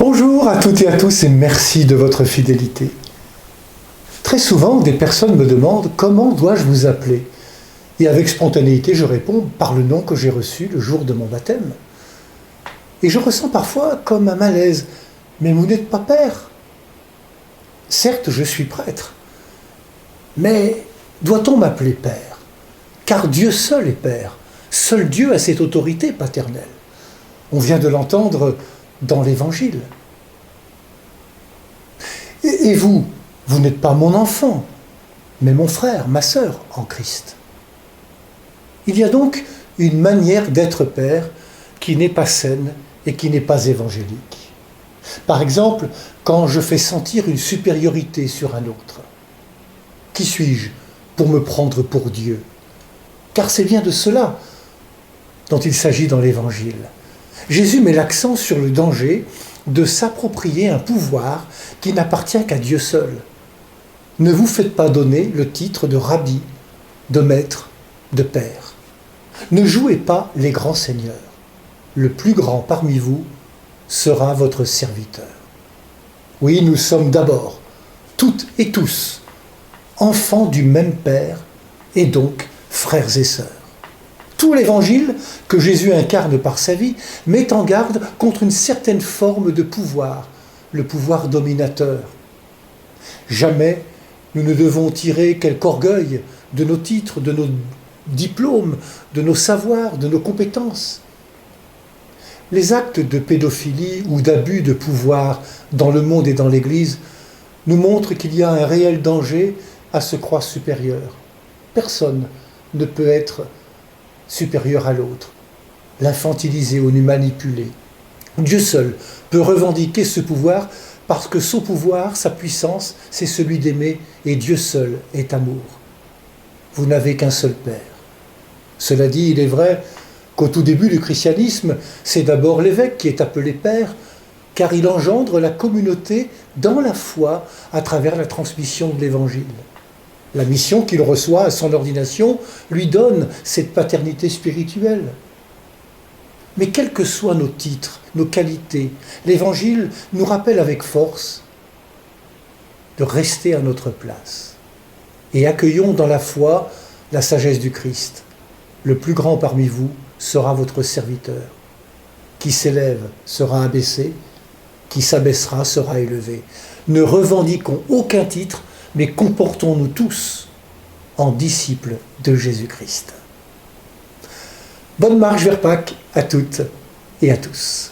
Bonjour à toutes et à tous et merci de votre fidélité. Très souvent, des personnes me demandent comment dois-je vous appeler ? Et avec spontanéité, je réponds par le nom que j'ai reçu le jour de mon baptême. Et je ressens parfois comme un malaise. Mais vous n'êtes pas père. Certes, je suis prêtre. Mais doit-on m'appeler père ? Car Dieu seul est père. Seul Dieu a cette autorité paternelle. On vient de l'entendre dans l'Évangile. Et vous, vous n'êtes pas mon enfant, mais mon frère, ma sœur en Christ. Il y a donc une manière d'être père qui n'est pas saine et qui n'est pas évangélique. Par exemple, quand je fais sentir une supériorité sur un autre. Qui suis-je pour me prendre pour Dieu ? Car c'est bien de cela dont il s'agit dans l'Évangile. Jésus met l'accent sur le danger de s'approprier un pouvoir qui n'appartient qu'à Dieu seul. Ne vous faites pas donner le titre de rabbi, de maître, de père. Ne jouez pas les grands seigneurs. Le plus grand parmi vous sera votre serviteur. Oui, nous sommes d'abord, toutes et tous, enfants du même Père et donc frères et sœurs. Tout l'Évangile que Jésus incarne par sa vie met en garde contre une certaine forme de pouvoir, le pouvoir dominateur. Jamais nous ne devons tirer quelque orgueil de nos titres, de nos diplômes, de nos savoirs, de nos compétences. Les actes de pédophilie ou d'abus de pouvoir dans le monde et dans l'Église nous montrent qu'il y a un réel danger à se croire supérieur. Personne ne peut être supérieur à l'autre, l'infantiliser ou le manipuler. Dieu seul peut revendiquer ce pouvoir parce que son pouvoir, sa puissance, c'est celui d'aimer et Dieu seul est amour. Vous n'avez qu'un seul Père. Cela dit, il est vrai qu'au tout début du christianisme, c'est d'abord l'évêque qui est appelé Père, car il engendre la communauté dans la foi à travers la transmission de l'Évangile. La mission qu'il reçoit à son ordination lui donne cette paternité spirituelle. Mais quels que soient nos titres, nos qualités, l'Évangile nous rappelle avec force de rester à notre place. Et accueillons dans la foi la sagesse du Christ. Le plus grand parmi vous sera votre serviteur. Qui s'élève sera abaissé, qui s'abaissera sera élevé. Ne revendiquons aucun titre, mais comportons-nous tous en disciples de Jésus-Christ. Bonne marche vers Pâques à toutes et à tous.